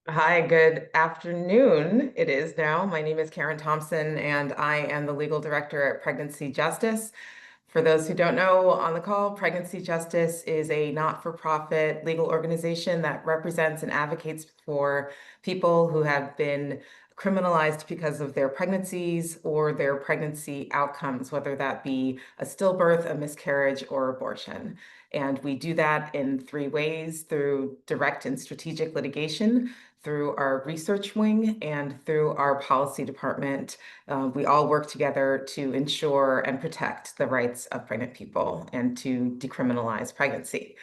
Hi, good afternoon. It is now. My name is Karen Thompson, and I am the legal director at Pregnancy Justice. For those who don't know on the call, Pregnancy Justice is a not-for-profit legal organization that represents and advocates for people who have been criminalized because of their pregnancies or their pregnancy outcomes, whether that be a stillbirth, a miscarriage, or abortion. And we do that in three ways: through direct and strategic litigation, through our research wing, and through our policy department. We all work together to ensure and protect the rights of pregnant people and to decriminalize pregnancy.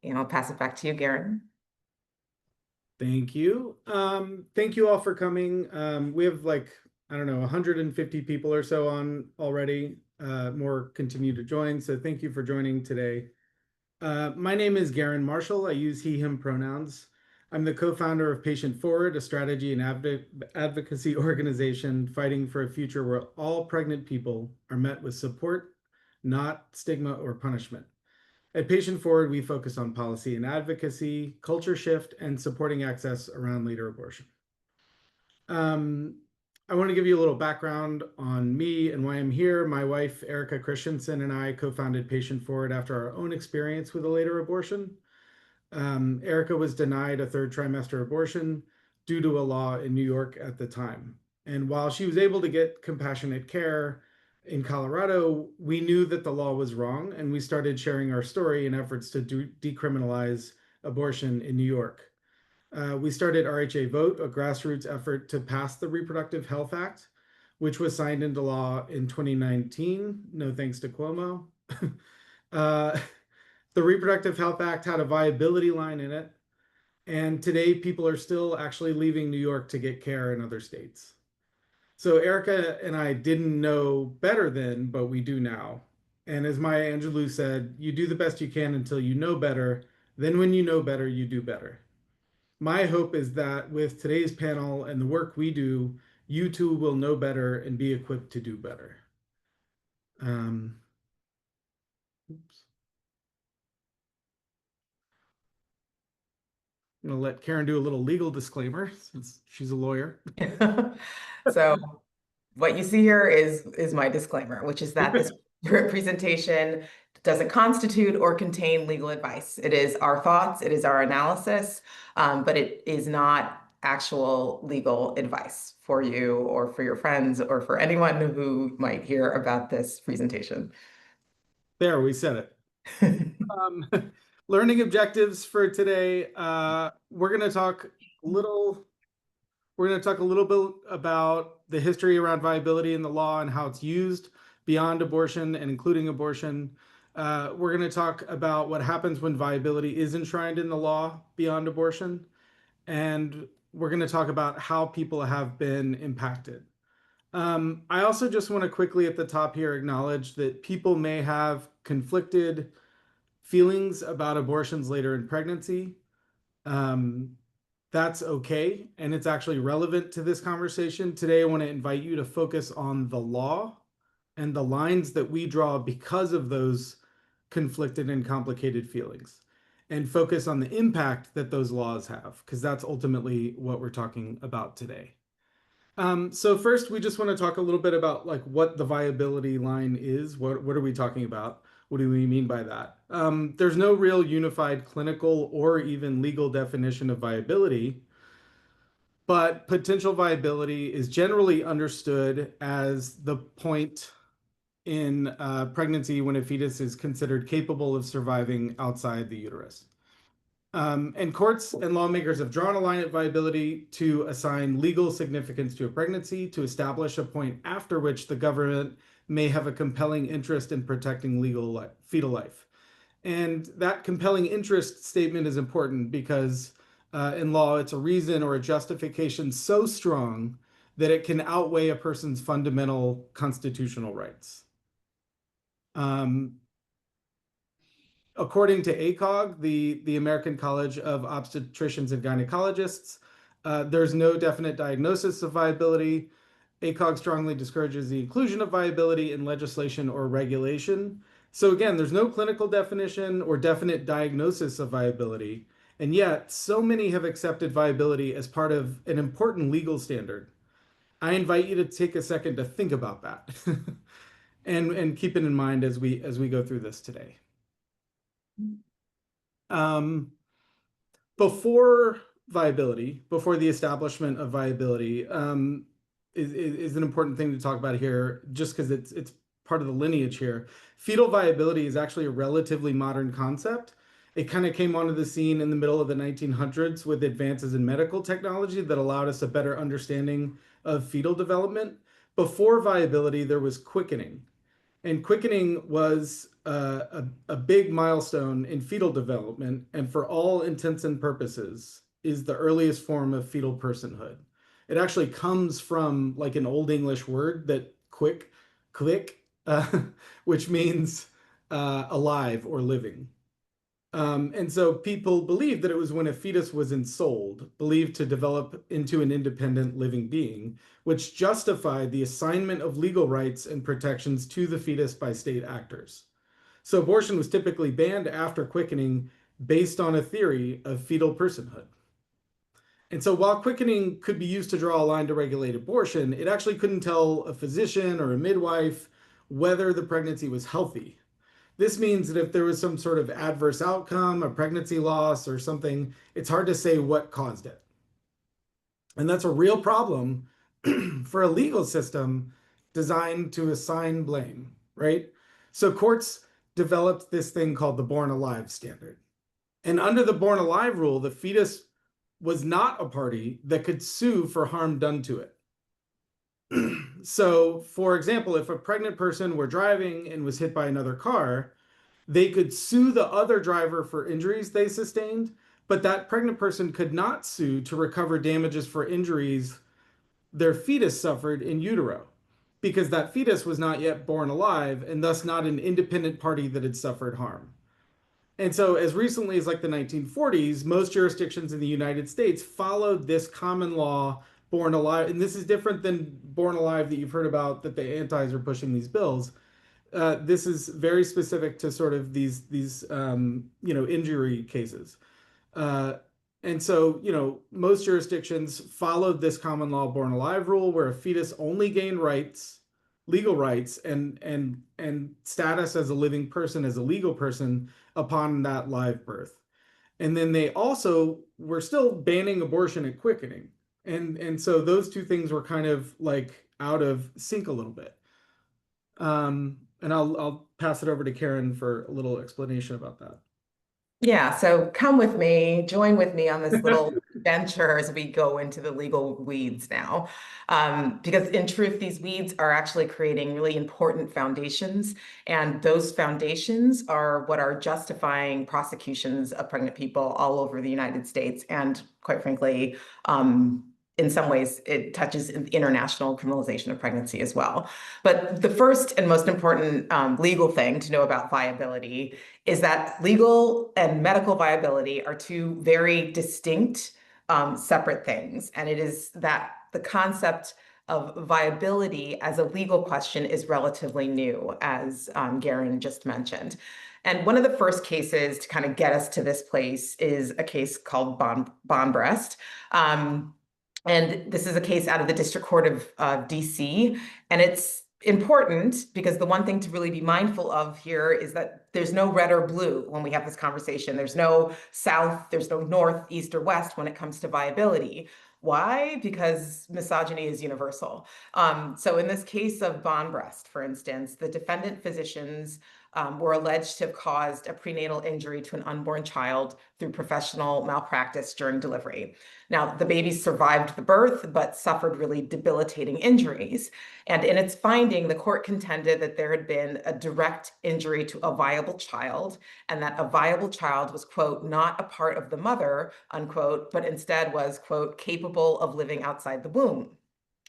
And I'll pass it back to you, Garen. Thank you. Thank you all for coming. We have I don't know, 150 people or so on already. More continue to join. So thank you for joining today. My name is Garen Marshall. I use he, him pronouns. I'm the co-founder of Patient Forward, a strategy and advocacy organization fighting for a future where all pregnant people are met with support, not stigma or punishment. At Patient Forward, we focus on policy and advocacy, culture shift, and supporting access around later abortion. Um, I want to give you a little background on me and why I'm here. My wife, Erica Christensen, and I co-founded Patient Forward after our own experience with a later abortion. Erica was denied a third trimester abortion due to a law in New York at the time. And while she was able to get compassionate care in Colorado, we knew that the law was wrong, and we started sharing our story in efforts to decriminalize abortion in New York. We started RHA Vote, a grassroots effort to pass the Reproductive Health Act, which was signed into law in 2019. No thanks to Cuomo. uh, the Reproductive Health Act had a viability line in it, and today people are still actually leaving New York to get care in other states. So Erica and I didn't know better then, but we do now. And as Maya Angelou said, you do the best you can until you know better. Then when you know better, you do better. My hope is that with today's panel and the work we do, you too will know better and be equipped to do better. Um, oops. I'm going to let Karen do a little legal disclaimer since she's a lawyer. So what you see here is my disclaimer, which is that this presentation doesn't constitute or contain legal advice. It is our thoughts, it is our analysis, but it is not actual legal advice for you or for your friends or for anyone who might hear about this presentation. There, we said it. Um, learning objectives for today. We're going to talk a little. We're going to talk a little bit about the history around viability in the law and how it's used beyond abortion and including abortion. We're going to talk about what happens when viability is enshrined in the law beyond abortion. And we're going to talk about how people have been impacted. I also just want to quickly at the top here acknowledge that people may have conflicted feelings about abortions later in pregnancy. Um, that's okay, and it's actually relevant to this conversation. Today, I want to invite you to focus on the law and the lines that we draw because of those conflicted and complicated feelings, and focus on the impact that those laws have, because that's ultimately what we're talking about today. So first, we just want to talk a little bit about like what the viability line is. What are we talking about? What do we mean by that? There's no real unified clinical or even legal definition of viability, but potential viability is generally understood as the point in pregnancy when a fetus is considered capable of surviving outside the uterus. And courts and lawmakers have drawn a line at viability to assign legal significance to a pregnancy, to establish a point after which the government may have a compelling interest in protecting fetal life. And that compelling interest statement is important because in law, it's a reason or a justification so strong that it can outweigh a person's fundamental constitutional rights. Um, According to ACOG, the American College of Obstetricians and Gynecologists, there's no definite diagnosis of viability. ACOG strongly discourages the inclusion of viability in legislation or regulation. So again, there's no clinical definition or definite diagnosis of viability. And yet, so many have accepted viability as part of an important legal standard. I invite you to take a second to think about that and keep it in mind as we go through this today. Um, before viability, before the establishment of viability, is an important thing to talk about here, just because it's part of the lineage here. Fetal viability is actually a relatively modern concept. It kind of came onto the scene in the middle of the 1900s with advances in medical technology that allowed us a better understanding of fetal development. Before viability, there was quickening. And quickening was a big milestone in fetal development, and for all intents and purposes, is the earliest form of fetal personhood. It actually comes from like an Old English word that click, which means alive or living. And so people believed that it was when a fetus was ensouled, believed to develop into an independent living being, which justified the assignment of legal rights and protections to the fetus by state actors. So abortion was typically banned after quickening based on a theory of fetal personhood. And so while quickening could be used to draw a line to regulate abortion, it actually couldn't tell a physician or a midwife whether the pregnancy was healthy. This means that if there was some sort of adverse outcome, a pregnancy loss or something, it's hard to say what caused it. And that's a real problem for a legal system designed to assign blame, right? So courts developed this thing called the born alive standard. And under the born alive rule, the fetus was not a party that could sue for harm done to it. So, for example, if a pregnant person were driving and was hit by another car, they could sue the other driver for injuries they sustained, but that pregnant person could not sue to recover damages for injuries their fetus suffered in utero, because that fetus was not yet born alive and thus not an independent party that had suffered harm. And so, as recently as like the 1940s, most jurisdictions in the United States followed this common law born alive. And this is different than born alive that you've heard about that the antis are pushing these bills. This is very specific to sort of these injury cases. Uh, and so, most jurisdictions followed this common law born alive rule where a fetus only gained rights, legal rights, and status as a living person, as a legal person upon that live birth. And then they also were still banning abortion and quickening. And so those two things were kind of like out of sync a little bit. And I'll pass it over to Karen for a little explanation about that. Yeah, so come with me, join with me on this little venture as we go into the legal weeds now. Because in truth, these weeds are actually creating really important foundations. And those foundations are what are justifying prosecutions of pregnant people all over the United States. And quite frankly, in some ways, it touches international criminalization of pregnancy as well. But the first and most important legal thing to know about viability is that legal and medical viability are two very distinct, separate things. And it is that the concept of viability as a legal question is relatively new, as Garen just mentioned. And one of the first cases to kind of get us to this place is a case called Bonbreast. And this is a case out of the District Court of DC. And it's important because the one thing to really be mindful of here is that there's no red or blue when we have this conversation. There's no south, there's no north, east, or west when it comes to viability. Why? Because misogyny is universal. So in this case of Bonbreast, for instance, the defendant physicians were alleged to have caused a prenatal injury to an unborn child through professional malpractice during delivery. Now, the baby survived the birth, but suffered really debilitating injuries. And in its finding, the court contended that there had been a direct injury to a viable child, and that a viable child was, quote, not a part of the mother, unquote, but instead was, quote, capable of living outside the womb.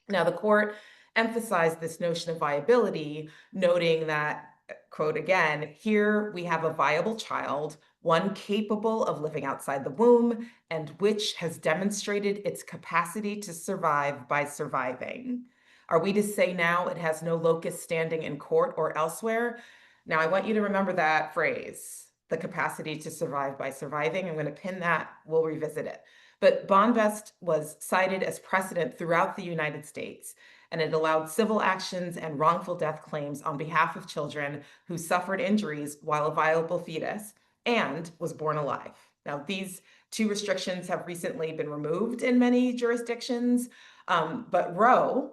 Now, the court emphasized this notion of viability, noting that, quote again, here we have a viable child, one capable of living outside the womb, and which has demonstrated its capacity to survive by surviving. Are we to say now it has no locus standing in court or elsewhere? Now, I want you to remember that phrase. the capacity to survive by surviving. I'm going to pin that. We'll revisit it. But bond vest was cited as precedent throughout the United States, and it allowed civil actions and wrongful death claims on behalf of children who suffered injuries while a viable fetus and was born alive. Now, these two restrictions have recently been removed in many jurisdictions, but Roe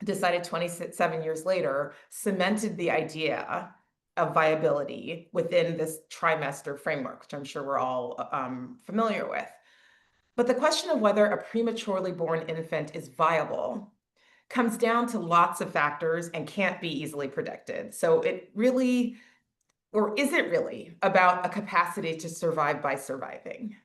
decided 27 years later, cemented the idea of viability within this trimester framework, which I'm sure we're all familiar with. But the question of whether a prematurely born infant is viable comes down to lots of factors and can't be easily predicted. So it really, or is it really, about a capacity to survive by surviving?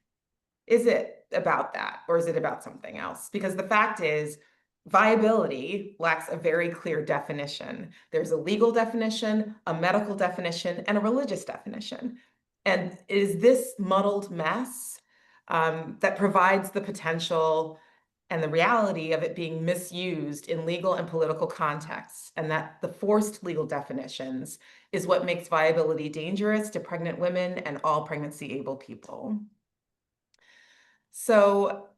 Is it about that, or is it about something else? Because the fact is, viability lacks a very clear definition. There's a legal definition, a medical definition, and a religious definition. And it is this muddled mess that provides the potential and the reality of it being misused in legal and political contexts, and that the forced legal definitions is what makes viability dangerous to pregnant women and all pregnancy-able people. So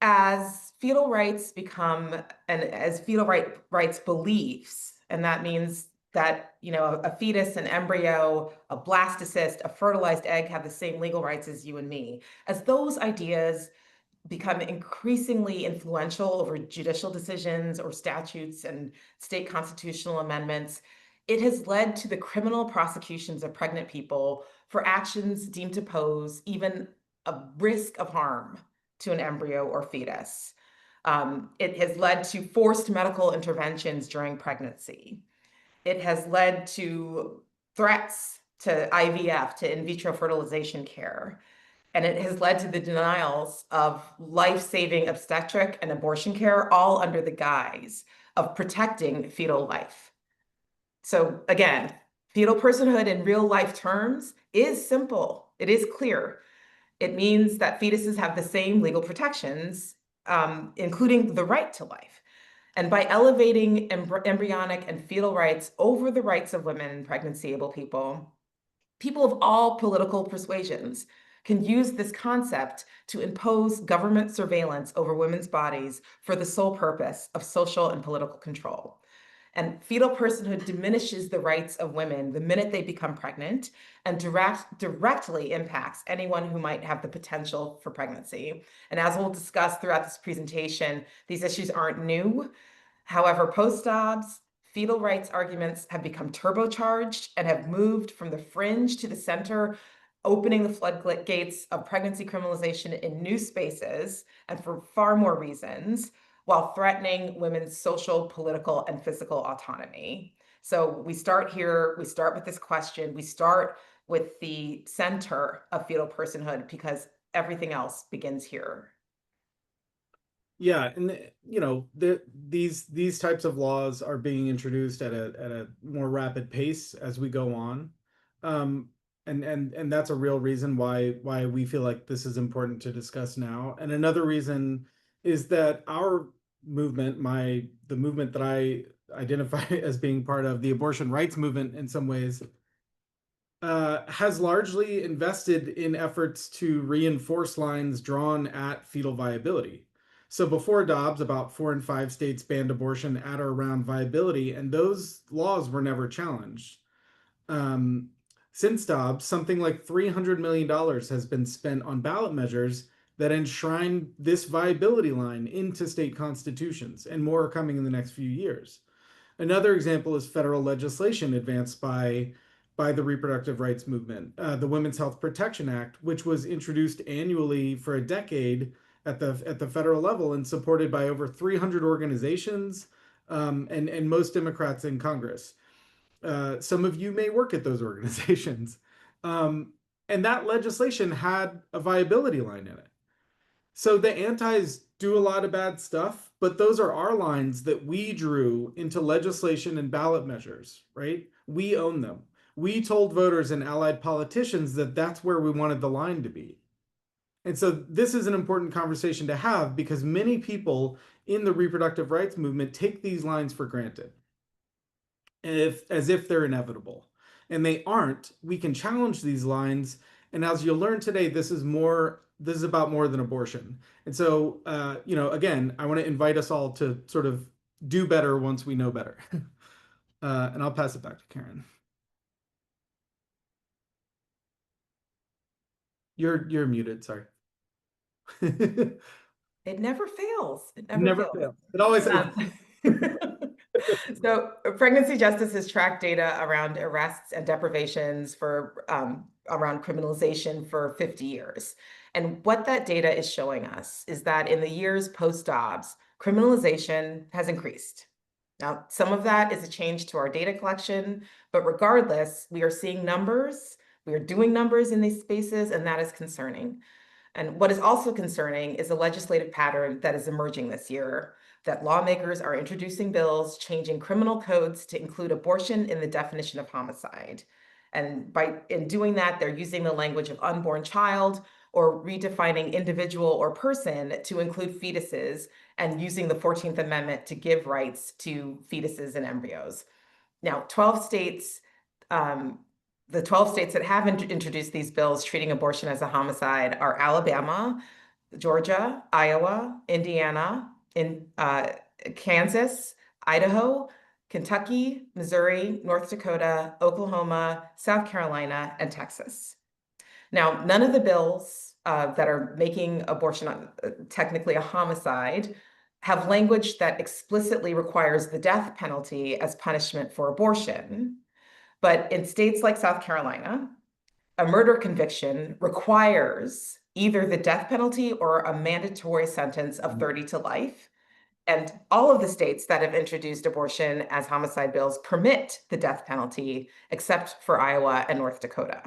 as fetal rights become, and as fetal rights beliefs, and that means that, you know, a fetus, an embryo, a blastocyst, a fertilized egg have the same legal rights as you and me. As those ideas become increasingly influential over judicial decisions or statutes and state constitutional amendments, it has led to the criminal prosecutions of pregnant people for actions deemed to pose even a risk of harm to an embryo or fetus. It has led to forced medical interventions during pregnancy. It has led to threats to IVF, to in vitro fertilization care. And it has led to the denials of life-saving obstetric and abortion care, all under the guise of protecting fetal life. So again, fetal personhood in real life terms is simple. It is clear. It means that fetuses have the same legal protections, including the right to life. And by elevating embryonic and fetal rights over the rights of women and pregnancy-able people, people of all political persuasions can use this concept to impose government surveillance over women's bodies for the sole purpose of social and political control. And fetal personhood diminishes the rights of women the minute they become pregnant and directly impacts anyone who might have the potential for pregnancy. And as we'll discuss throughout this presentation, these issues aren't new. However, post-Dobbs, fetal rights arguments have become turbocharged and have moved from the fringe to the center, opening the floodgates of pregnancy criminalization in new spaces and for far more reasons, while threatening women's social, political, and physical autonomy. So we start here, we start with this question, we start with the center of fetal personhood because everything else begins here. Yeah, and you know, these types of laws are being introduced at a more rapid pace as we go on. And that's a real reason why we feel like this is important to discuss now. And another reason is that our movement, the movement that I identify as being part of, the abortion rights movement in some ways, has largely invested in efforts to reinforce lines drawn at fetal viability. So before Dobbs, about 4 in 5 states banned abortion at or around viability, and those laws were never challenged. Since Dobbs, something like $300 million has been spent on ballot measures that enshrine this viability line into state constitutions, and more are coming in the next few years. Another example is federal legislation advanced by the reproductive rights movement, the Women's Health Protection Act, which was introduced annually for a decade at the federal level and supported by over 300 organizations, and most Democrats in Congress. Some of you may work at those organizations. And that legislation had a viability line in it. So the antis do a lot of bad stuff, but those are our lines that we drew into legislation and ballot measures, right? We own them. We told voters and allied politicians that that's where we wanted the line to be. And so this is an important conversation to have because many people in the reproductive rights movement take these lines for granted, as if they're inevitable. and they aren't, we can challenge these lines. And as you'll learn today, this is about more than abortion. And so, again, I want to invite us all to sort of do better once we know better. And I'll pass it back to Karen. You're muted, sorry. It never fails. It never Never fails. fails. It always So Pregnancy Justice has tracked data around arrests and deprivations for around criminalization for 50 years. And what that data is showing us is that in the years post-Dobbs, criminalization has increased. Now, some of that is a change to our data collection, but regardless, we are seeing numbers, we are doing numbers in these spaces, and that is concerning. And what is also concerning is a legislative pattern that is emerging this year, that lawmakers are introducing bills changing criminal codes to include abortion in the definition of homicide. And in doing that, they're using the language of unborn child or redefining individual or person to include fetuses and using the 14th Amendment to give rights to fetuses and embryos. Now, 12 states, the 12 states that have introduced these bills treating abortion as a homicide are Alabama, Georgia, Iowa, Indiana, Kansas, Idaho, Kentucky, Missouri, North Dakota, Oklahoma, South Carolina, and Texas. Now, none of the bills that are making abortion technically a homicide have language that explicitly requires the death penalty as punishment for abortion. But in states like South Carolina, a murder conviction requires either the death penalty or a mandatory sentence of 30 to life. And all of the states that have introduced abortion as homicide bills permit the death penalty, except for Iowa and North Dakota.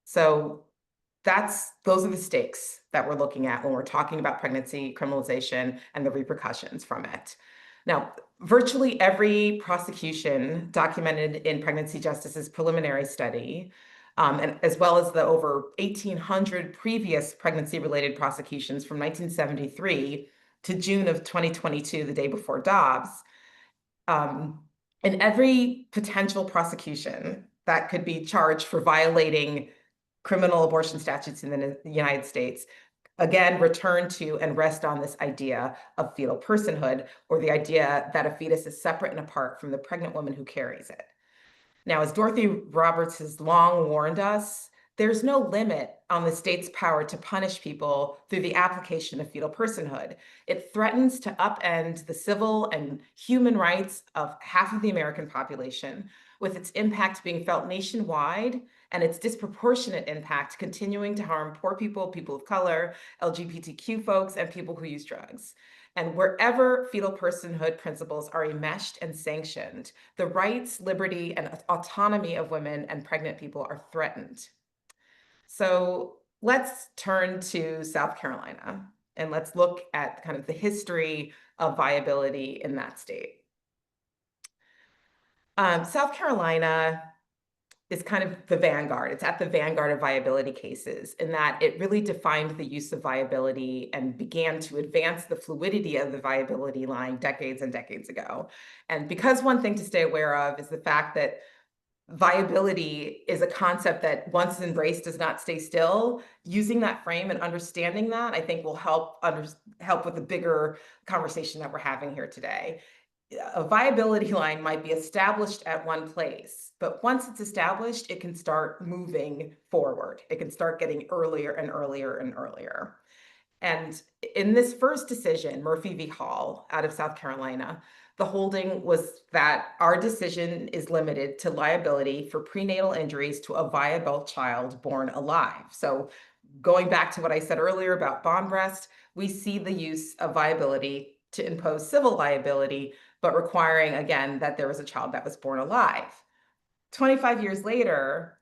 So those are the stakes that we're looking at when we're talking about pregnancy criminalization and the repercussions from it. Now, virtually every prosecution documented in Pregnancy Justice's preliminary study, and as well as the over 1,800 previous pregnancy-related prosecutions from 1973 to June of 2022, the day before Dobbs, in every potential prosecution that could be charged for violating criminal abortion statutes in the United States, again, return to and rest on this idea of fetal personhood, or the idea that a fetus is separate and apart from the pregnant woman who carries it. Now, as Dorothy Roberts has long warned us, there's no limit on the state's power to punish people through the application of fetal personhood. It threatens to upend the civil and human rights of half of the American population, with its impact being felt nationwide and its disproportionate impact continuing to harm poor people, people of color, LGBTQ folks, and people who use drugs. And wherever fetal personhood principles are enmeshed and sanctioned, the rights, liberty, and autonomy of women and pregnant people are threatened. So let's turn to South Carolina and let's look at kind of the history of viability in that state. South Carolina is kind of the vanguard. It's at the vanguard of viability cases in that it really defined the use of viability and began to advance the fluidity of the viability line decades and decades ago. And because one thing to stay aware of is the fact that viability is a concept that once embraced does not stay still. Using that frame and understanding that, I think will help with the bigger conversation that we're having here today. A viability line might be established at one place, but once it's established, it can start moving forward. It can start getting earlier and earlier and earlier. And in this first decision, Murphy v. Hall out of South Carolina, the holding was that our decision is limited to liability for prenatal injuries to a viable child born alive. So going back to what I said earlier about bond breast, we see the use of viability to impose civil liability, but requiring, again, that there was a child that was born alive. 25 years later,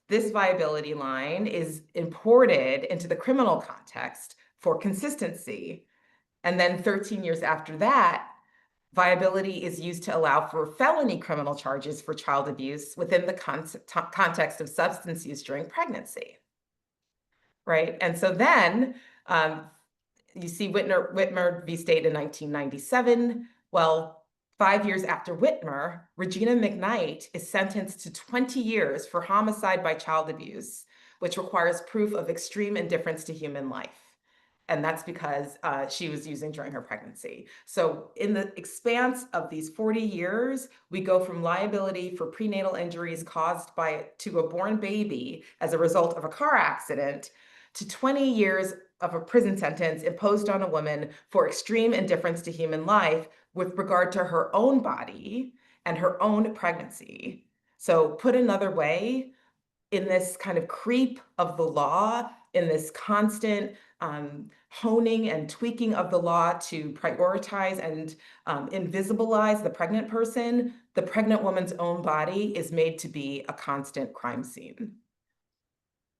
this viability line is imported into the criminal context for consistency. And then 13 years after that, viability is used to allow for felony criminal charges for child abuse within the context of substance use during pregnancy, right? And so then you see Whitmer v. State in 1997. Well, 5 years after Whitmer, Regina McKnight is sentenced to 20 years for homicide by child abuse, which requires proof of extreme indifference to human life. And that's because she was using during her pregnancy. So in the expanse of these 40 years, we go from liability for prenatal injuries caused to a born baby as a result of a car accident to 20 years of a prison sentence imposed on a woman for extreme indifference to human life with regard to her own body and her own pregnancy. So put another way, in this kind of creep of the law, in this constant honing and tweaking of the law to prioritize and invisibilize the pregnant person, the pregnant woman's own body is made to be a constant crime scene.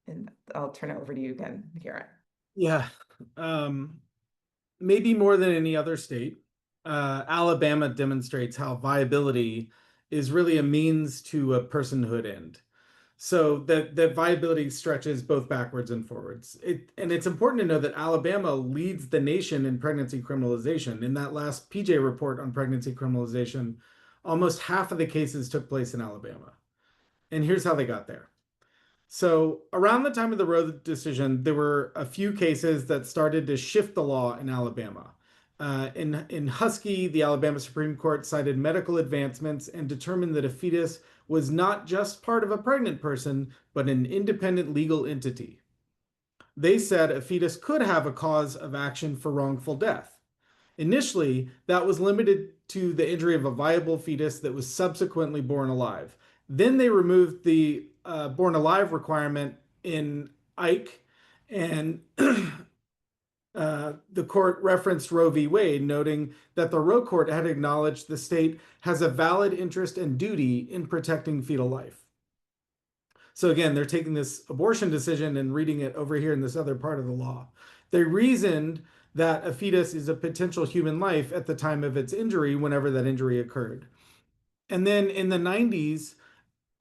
And I'll turn it over to you again, Garrett. Yeah. Maybe more than any other state, Alabama demonstrates how viability is really a means to a personhood end. So that viability stretches both backwards and forwards. And it's important to know that Alabama leads the nation in pregnancy criminalization. In that last PJ report on pregnancy criminalization, almost half of the cases took place in Alabama. And here's how they got there. So around the time of the Roe decision, there were a few cases that started to shift the law in Alabama. In Husky, the Alabama Supreme Court cited medical advancements and determined that a fetus was not just part of a pregnant person, but an independent legal entity. They said a fetus could have a cause of action for wrongful death. Initially, that was limited to the injury of a viable fetus that was subsequently born alive. Then they removed the born alive requirement in Ike, and the court referenced Roe v. Wade, noting that the Roe court had acknowledged the state has a valid interest and duty in protecting fetal life. So again, they're taking this abortion decision and reading it over here in this other part of the law. They reasoned that a fetus is a potential human life at the time of its injury, whenever that injury occurred. And then in the 90s,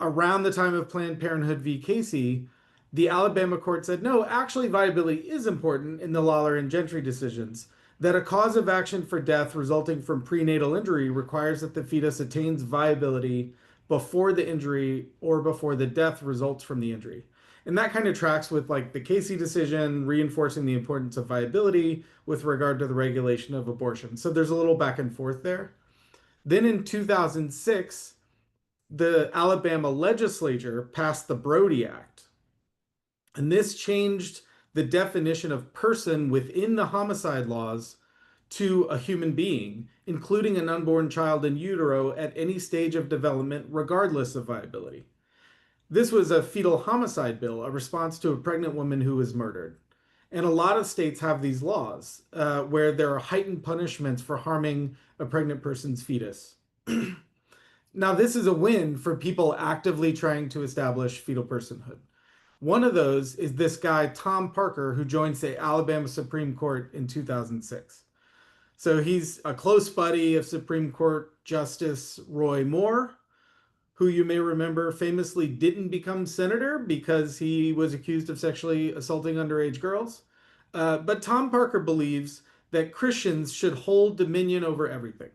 around the time of Planned Parenthood v. Casey, the Alabama court said, no, actually viability is important in the Lawler and Gentry decisions, that a cause of action for death resulting from prenatal injury requires that the fetus attains viability before the injury or before the death results from the injury. And that kind of tracks with like the Casey decision, reinforcing the importance of viability with regard to the regulation of abortion. So there's a little back and forth there. Then in 2006, the Alabama legislature passed the Brody Act. And this changed the definition of person within the homicide laws to a human being, including an unborn child in utero at any stage of development, regardless of viability. This was a fetal homicide bill, a response to a pregnant woman who was murdered. And a lot of states have these laws where there are heightened punishments for harming a pregnant person's fetus. Now, this is a win for people actively trying to establish fetal personhood. One of those is this guy, Tom Parker, who joins the Alabama Supreme Court in 2006. So he's a close buddy of Supreme Court Justice Roy Moore, who you may remember famously didn't become senator because he was accused of sexually assaulting underage girls. But Tom Parker believes that Christians should hold dominion over everything,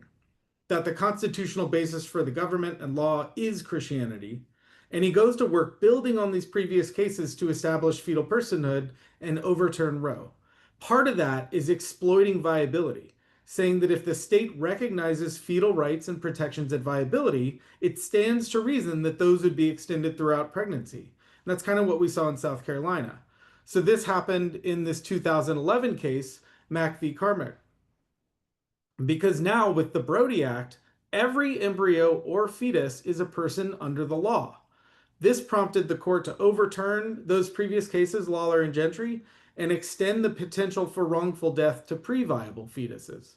that the constitutional basis for the government and law is Christianity. And he goes to work building on these previous cases to establish fetal personhood and overturn Roe. Part of that is exploiting viability, saying that if the state recognizes fetal rights and protections at viability, it stands to reason that those would be extended throughout pregnancy. And that's kind of what we saw in South Carolina. So this happened in this 2011 case, Mack v. Carmack. Because now with the Brody Act, every embryo or fetus is a person under the law. This prompted the court to overturn those previous cases, Lawler and Gentry, and extend the potential for wrongful death to pre-viable fetuses.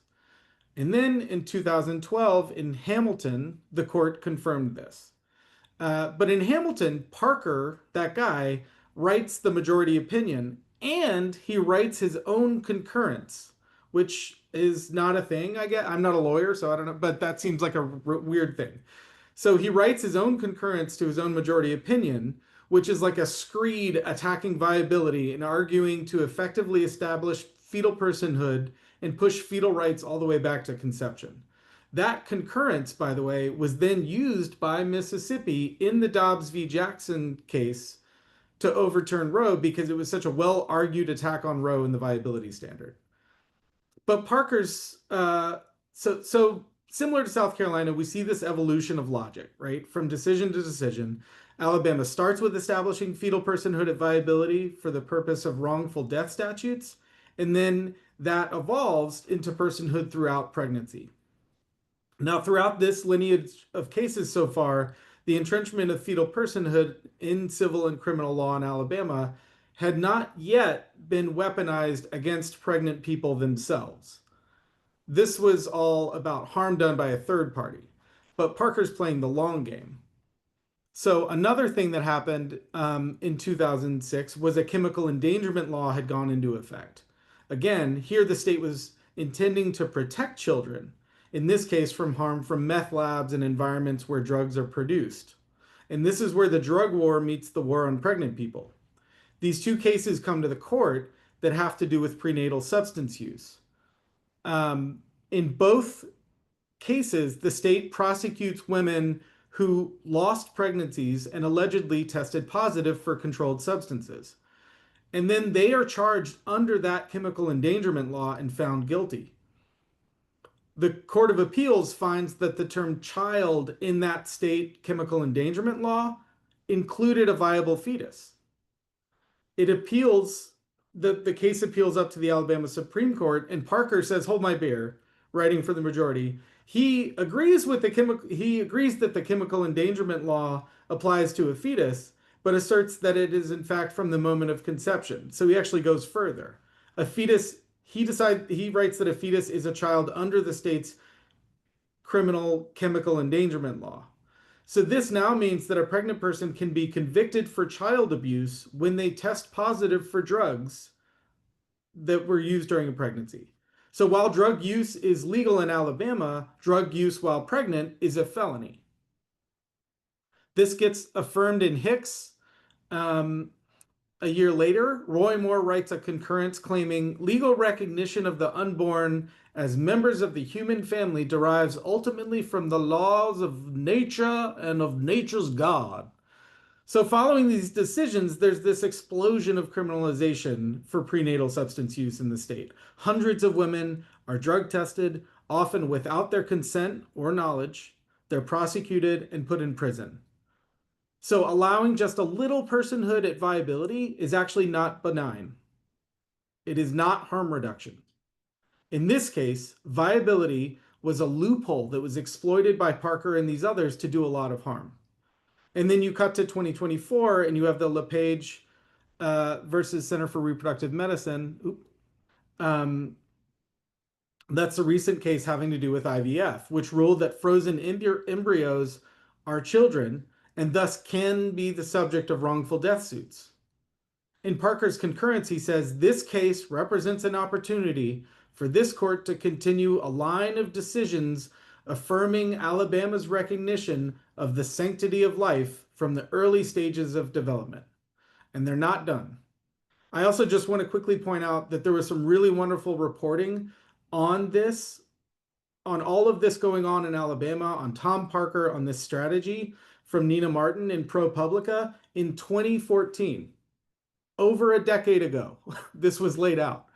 And then in 2012, in Hamilton, the court confirmed this. But in Hamilton, Parker, that guy, writes the majority opinion, and he writes his own concurrence, which is not a thing, I guess. I'm not a lawyer, so I don't know, but that seems like a weird thing. So he writes his own concurrence to his own majority opinion, which is like a screed attacking viability and arguing to effectively establish fetal personhood and push fetal rights all the way back to conception. That concurrence, by the way, was then used by Mississippi in the Dobbs v. Jackson case to overturn Roe because it was such a well argued attack on Roe and the viability standard. But Parker's so similar to South Carolina, we see this evolution of logic, right? From decision to decision. Alabama starts with establishing fetal personhood at viability for the purpose of wrongful death statutes, and then that evolves into personhood throughout pregnancy. Now, throughout this lineage of cases so far, the entrenchment of fetal personhood in civil and criminal law in Alabama had not yet been weaponized against pregnant people themselves. This was all about harm done by a third party, but Parker's playing the long game. So another thing that happened in 2006 was a chemical endangerment law had gone into effect. Again, here the state was intending to protect children, in this case from harm from meth labs and environments where drugs are produced. And this is where the drug war meets the war on pregnant people. These two cases come to the court that have to do with prenatal substance use. In both cases, the state prosecutes women who lost pregnancies and allegedly tested positive for controlled substances. And then they are charged under that chemical endangerment law and found guilty. The Court of Appeals finds that the term child in that state chemical endangerment law included a viable fetus. It appeals, the case appeals up to the Alabama Supreme Court, and Parker says, hold my beer, writing for the majority. He agrees that the chemical endangerment law applies to a fetus, but asserts that it is in fact from the moment of conception. So he actually goes further. A fetus, he writes that a fetus is a child under the state's criminal chemical endangerment law. So this now means that a pregnant person can be convicted for child abuse when they test positive for drugs that were used during a pregnancy. So while drug use is legal in Alabama, drug use while pregnant is a felony. This gets affirmed in Hicks. A year later, Roy Moore writes a concurrence claiming legal recognition of the unborn as members of the human family derives ultimately from the laws of nature and of nature's God. So following these decisions, there's this explosion of criminalization for prenatal substance use in the state. Hundreds of women are drug tested, often without their consent or knowledge. They're prosecuted and put in prison. So allowing just a little personhood at viability is actually not benign. It is not harm reduction. In this case, viability was a loophole that was exploited by Parker and these others to do a lot of harm. And then you cut to 2024 and you have the LePage versus Center for Reproductive Medicine. That's a recent case having to do with IVF, which ruled that frozen embryos are children and thus can be the subject of wrongful death suits. In Parker's concurrence, he says, this case represents an opportunity for this court to continue a line of decisions affirming Alabama's recognition of the sanctity of life from the early stages of development. And they're not done. I also just want to quickly point out that there was some really wonderful reporting on this, on all of this going on in Alabama, on Tom Parker, on this strategy from Nina Martin in ProPublica in 2014. Over a decade ago, this was laid out.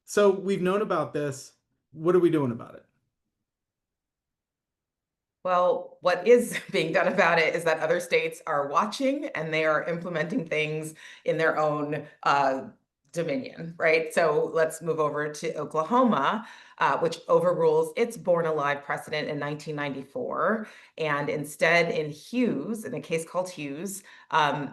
So we've known about this. What are we doing about it? Well, what is being done about it is that other states are watching and they are implementing things in their own dominion, right? So let's move over to Oklahoma, which overrules its born alive precedent in 1994. And instead, in Hughes, in a case called Hughes,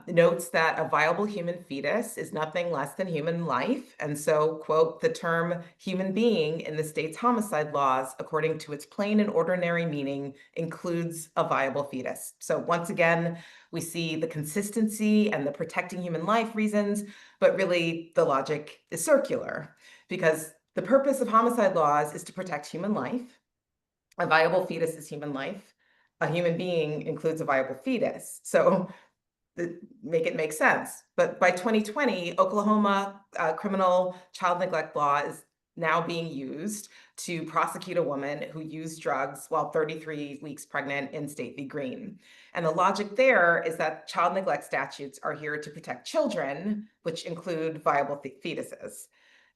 notes that a viable human fetus is nothing less than human life. And so, quote, the term human being in the state's homicide laws, according to its plain and ordinary meaning, includes a viable fetus. So once again, we see the consistency and the protecting human life reasons, but really the logic is circular because the purpose of homicide laws is to protect human life. A viable fetus is human life. A human being includes a viable fetus. So make it make sense. But by 2020, Oklahoma criminal child neglect law is now being used to prosecute a woman who used drugs while 33 weeks pregnant in State v. Green. And the logic there is that child neglect statutes are here to protect children, which include viable fetuses.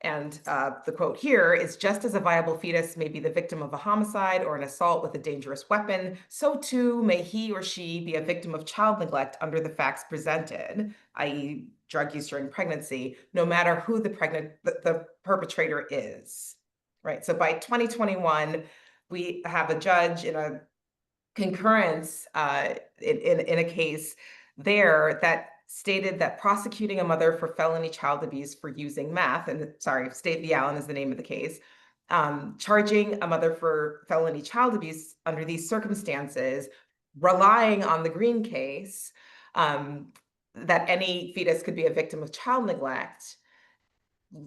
And the quote here is, just as a viable fetus may be the victim of a homicide or an assault with a dangerous weapon, so too may he or she be a victim of child neglect under the facts presented, i.e. drug use during pregnancy, no matter who the perpetrator is, right? So by 2021, we have a judge in a concurrence in a case there that stated that prosecuting a mother for felony child abuse for using meth, and sorry, State v. Allen is the name of the case, charging a mother for felony child abuse under these circumstances, relying on the Green case, that any fetus could be a victim of child neglect,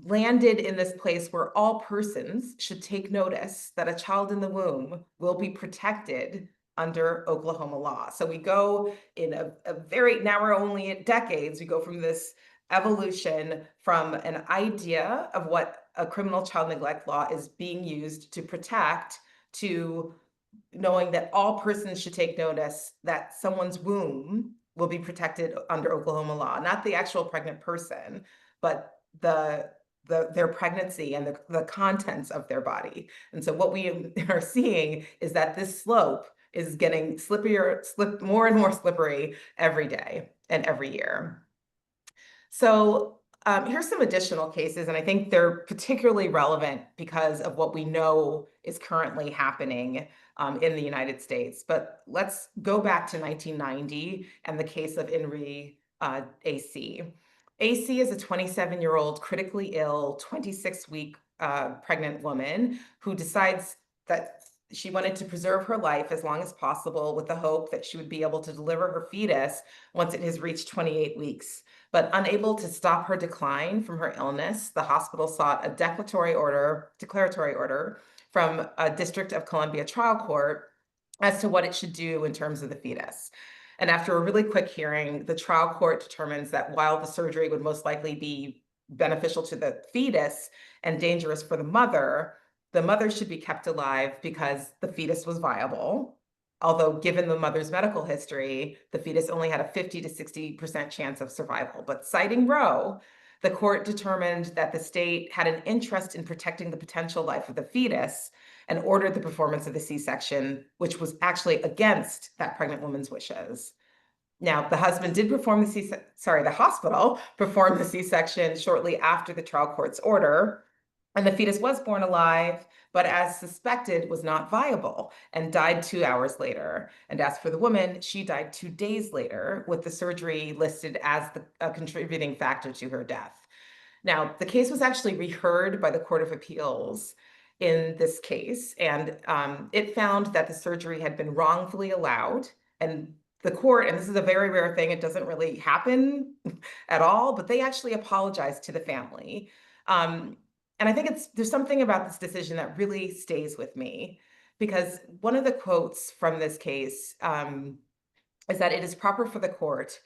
landed in this place where all persons should take notice that a child in the womb will be protected under Oklahoma law. So we go in a very, now we're only at decades, we go from this evolution from an idea of what a criminal child neglect law is being used to protect, to knowing that all persons should take notice that someone's womb will be protected under Oklahoma law, not the actual pregnant person, but their pregnancy and the contents of their body. And so what we are seeing is that this slope is getting more and more slippery every day and every year. So here's some additional cases, and I think they're particularly relevant because of what we know is currently happening in the United States. But let's go back to 1990 and the case of Inri AC. AC is a 27-year-old critically ill, 26-week pregnant woman who decides that she wanted to preserve her life as long as possible with the hope that she would be able to deliver her fetus once it has reached 28 weeks. But unable to stop her decline from her illness, the hospital sought a declaratory order from a District of Columbia trial court as to what it should do in terms of the fetus. And after a really quick hearing, the trial court determines that while the surgery would most likely be beneficial to the fetus and dangerous for the mother should be kept alive because the fetus was viable. Although given the mother's medical history, the fetus only had a 50 to 60% chance of survival. But citing Roe, the court determined that the state had an interest in protecting the potential life of the fetus and ordered the performance of the C-section, which was actually against that pregnant woman's wishes. Now, the hospital performed the C-section shortly after the trial court's order, and the fetus was born alive, but as suspected, was not viable and died 2 hours later. And as for the woman, she died 2 days later, with the surgery listed as a contributing factor to her death. Now, the case was actually reheard by the Court of Appeals in this case, and it found that the surgery had been wrongfully allowed. And the court, and this is a very rare thing, it doesn't really happen at all, but they actually apologized to the family. And I think there's something about this decision that really stays with me, because one of the quotes from this case is that it is proper for the court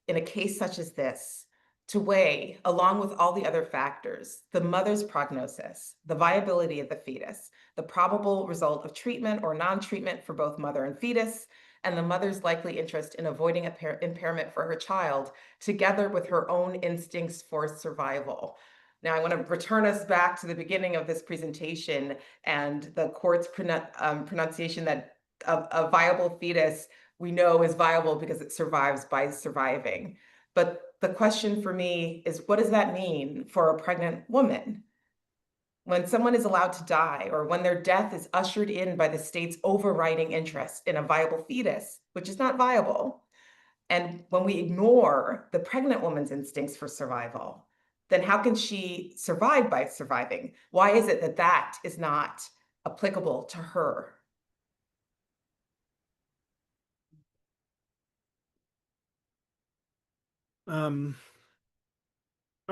in a case such as this to weigh, along with all the other factors, the mother's prognosis, the viability of the fetus, the probable result of treatment or non-treatment for both mother and fetus, and the mother's likely interest in avoiding impairment for her child, together with her own instincts for survival. Now, I want to return us back to the beginning of this presentation and the court's pronunciation that a viable fetus we know is viable because it survives by surviving. But the question for me is, what does that mean for a pregnant woman? When someone is allowed to die, or when their death is ushered in by the state's overriding interest in a viable fetus, which is not viable, and when we ignore the pregnant woman's instincts for survival, then how can she survive by surviving? Why is it that that is not applicable to her? I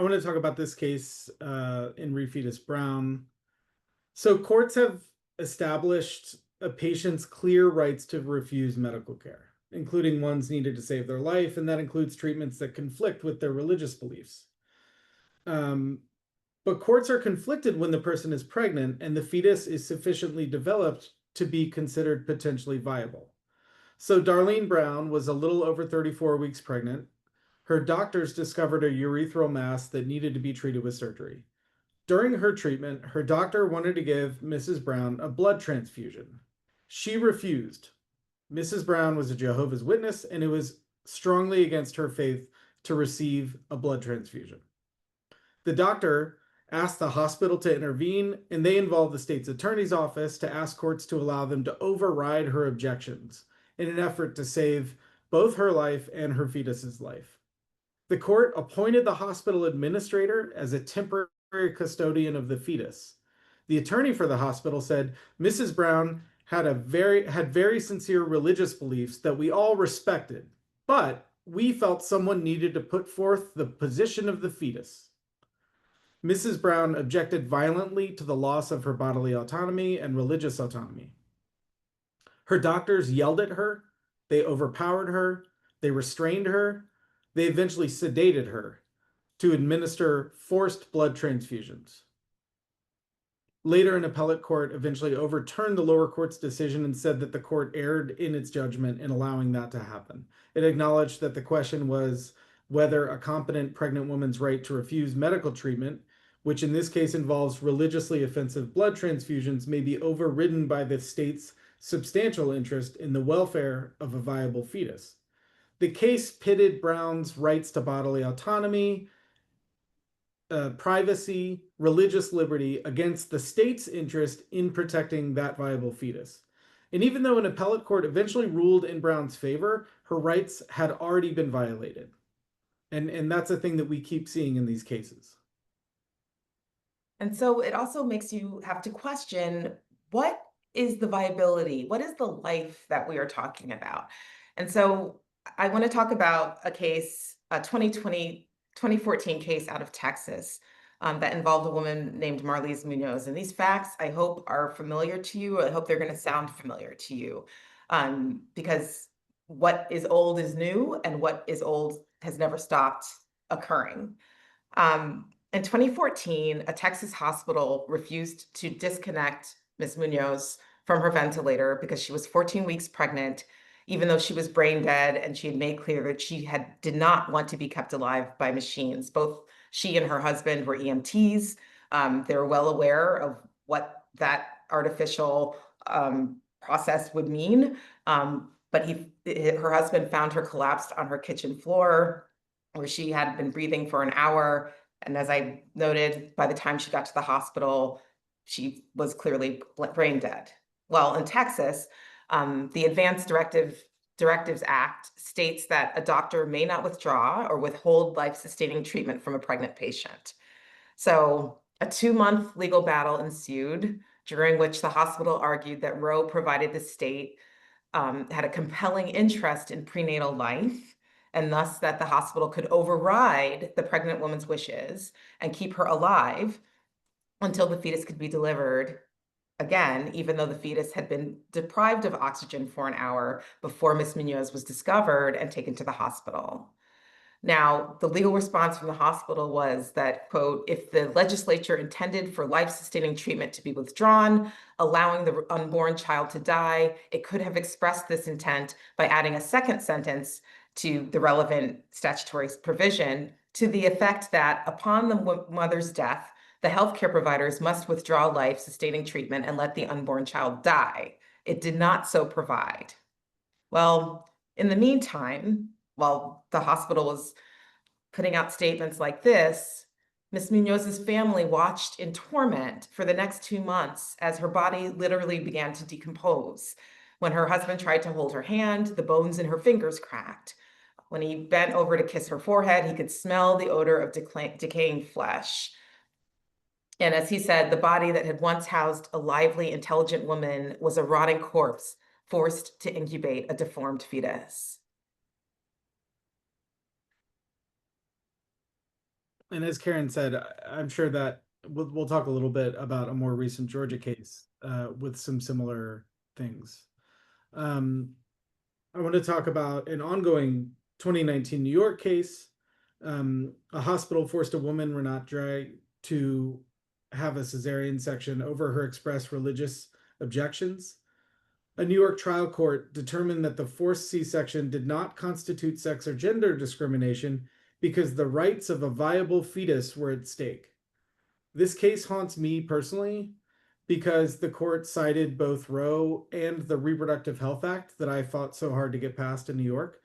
want to talk about this case in Fetus Brown. So courts have established a patient's clear rights to refuse medical care, including ones needed to save their life, and that includes treatments that conflict with their religious beliefs. But But courts are conflicted when the person is pregnant and the fetus is sufficiently developed to be considered potentially viable. So Darlene Brown was a little over 34 weeks pregnant. Her doctors discovered a urethral mass that needed to be treated with surgery. During her treatment, her doctor wanted to give Mrs. Brown a blood transfusion. She refused. Mrs. Brown was a Jehovah's Witness, and it was strongly against her faith to receive a blood transfusion. The doctor asked the hospital to intervene, and they involved the state's attorney's office to ask courts to allow them to override her objections in an effort to save both her life and her fetus's life. The court appointed the hospital administrator as a temporary custodian of the fetus. The attorney for the hospital said Mrs. Brown had very sincere religious beliefs that we all respected, but we felt someone needed to put forth the position of the fetus. Mrs. Brown objected violently to the loss of her bodily autonomy and religious autonomy. Her doctors yelled at her, they overpowered her, they restrained her, they eventually sedated her to administer forced blood transfusions. Later, an appellate court eventually overturned the lower court's decision and said that the court erred in its judgment in allowing that to happen. It acknowledged that the question was whether a competent pregnant woman's right to refuse medical treatment, which in this case involves religiously offensive blood transfusions, may be overridden by the state's substantial interest in the welfare of a viable fetus. The case pitted Brown's rights to bodily autonomy, privacy, religious liberty against the state's interest in protecting that viable fetus. And even though an appellate court eventually ruled in Brown's favor, her rights had already been violated. And that's a thing that we keep seeing in these cases. And so it also makes you have to question, what is the viability? What is the life that we are talking about? And so I want to talk about a case, a 2014 case out of Texas that involved a woman named Marlise Munoz. And these facts, I hope, are familiar to you. I hope they're going to sound familiar to you, because what is old is new, and what is old has never stopped occurring. In 2014, a Texas hospital refused to disconnect Ms. Munoz from her ventilator because she was 14 weeks pregnant, even though she was brain dead, and she had made clear that she did not want to be kept alive by machines. Both she and her husband were EMTs. They were well aware of what that artificial process would mean. But her husband found her collapsed on her kitchen floor, where she had been breathing for an hour. And as I noted, by the time she got to the hospital, she was clearly brain dead. Well, in Texas, the Advanced Directives Act states that a doctor may not withdraw or withhold life-sustaining treatment from a pregnant patient. So a 2-month legal battle ensued, during which the hospital argued that Roe provided the state had a compelling interest in prenatal life, and thus that the hospital could override the pregnant woman's wishes and keep her alive until the fetus could be delivered again, even though the fetus had been deprived of oxygen for an hour before Ms. Munoz was discovered and taken to the hospital. Now, the legal response from the hospital was that, quote, if the legislature intended for life-sustaining treatment to be withdrawn, allowing the unborn child to die, it could have expressed this intent by adding a second sentence to the relevant statutory provision to the effect that upon the mother's death, the healthcare providers must withdraw life-sustaining treatment and let the unborn child die. It did not so provide. Well, in the meantime, while the hospital was putting out statements like this, Ms. Munoz's family watched in torment for the next 2 months as her body literally began to decompose. When her husband tried to hold her hand, the bones in her fingers cracked. When he bent over to kiss her forehead, he could smell the odor of decaying flesh. And as he said, the body that had once housed a lively, intelligent woman was a rotting corpse forced to incubate a deformed fetus. And as Karen said, I'm sure that we'll talk a little bit about a more recent Georgia case with some similar things. I want to talk about an ongoing 2019 New York case. A hospital forced a woman, Renate to have a cesarean section over her express religious objections. A New York trial court determined that the forced C-section did not constitute sex or gender discrimination because the rights of a viable fetus were at stake. This case haunts me personally because the court cited both Roe and the Reproductive Health Act that I fought so hard to get passed in New York.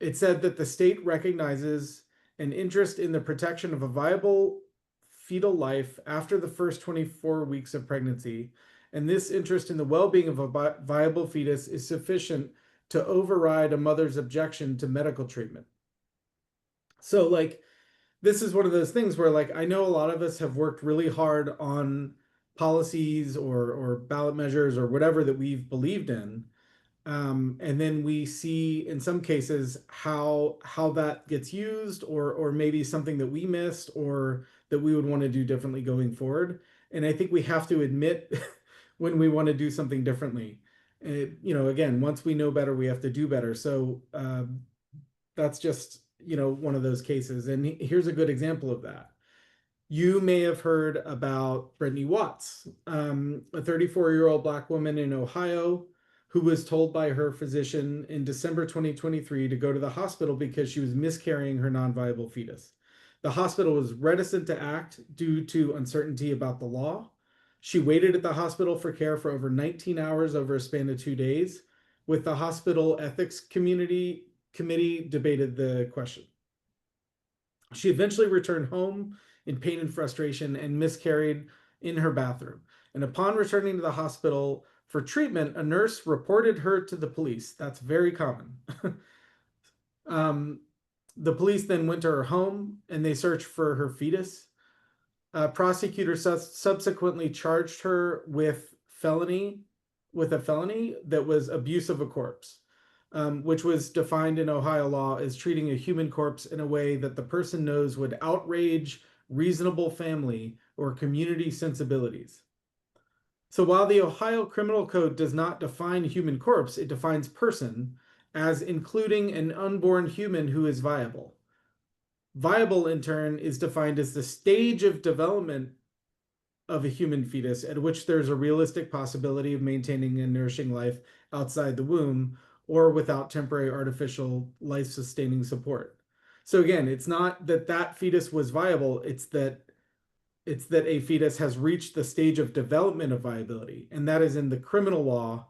It said that the state recognizes an interest in the protection of a viable fetal life after the first 24 weeks of pregnancy, and this interest in the well-being of a viable fetus is sufficient to override a mother's objection to medical treatment. So, like, this is one of those things where, like, I know a lot of us have worked really hard on policies or ballot measures or whatever that we've believed in. And then we see in some cases how that gets used, or maybe something that we missed or that we would want to do differently going forward. And I think we have to admit when we want to do something differently. Again, once we know better, we have to do better. So that's just, one of those cases. And here's a good example of that. You may have heard about Brittany Watts, a 34-year-old Black woman in Ohio who was told by her physician in December 2023 to go to the hospital because she was miscarrying her non-viable fetus. The hospital was reticent to act due to uncertainty about the law. She waited at the hospital for care for over 19 hours over a span of 2 days, with the hospital ethics committee debated the question. She eventually returned home in pain and frustration and miscarried in her bathroom. And upon returning to the hospital for treatment, a nurse reported her to the police. That's very common. The police then went to her home and they searched for her fetus. Prosecutors subsequently charged her with a felony that was abuse of a corpse, which was defined in Ohio law as treating a human corpse in a way that the person knows would outrage reasonable family or community sensibilities. So while the Ohio Criminal Code does not define human corpse, it defines person as including an unborn human who is viable. Viable, in turn, is defined as the stage of development of a human fetus at which there's a realistic possibility of maintaining and nourishing life outside the womb or without temporary artificial life-sustaining support. So again, it's not that that fetus was viable, it's that a fetus has reached the stage of development of viability, and that is in the criminal law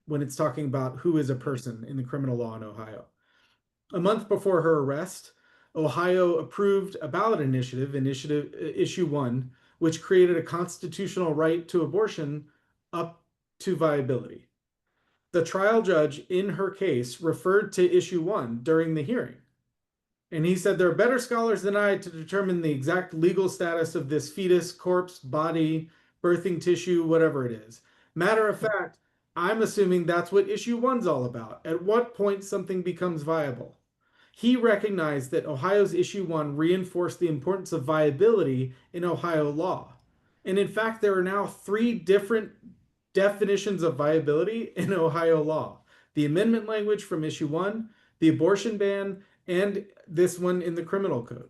when it's talking about who is a person in the criminal law in Ohio. A month before her arrest, Ohio approved a ballot initiative, issue 1, which created a constitutional right to abortion up to viability. The trial judge in her case referred to issue 1 during the hearing. And he said, there are better scholars than I to determine the exact legal status of this fetus, corpse, body, birthing tissue, whatever it is. Matter of fact, I'm assuming that's what issue 1's all about. At what point something becomes viable. He recognized that Ohio's issue 1 reinforced the importance of viability in Ohio law. And in fact, there are now 3 different definitions of viability in Ohio law. The amendment language from issue 1, the abortion ban, and this one in the criminal code.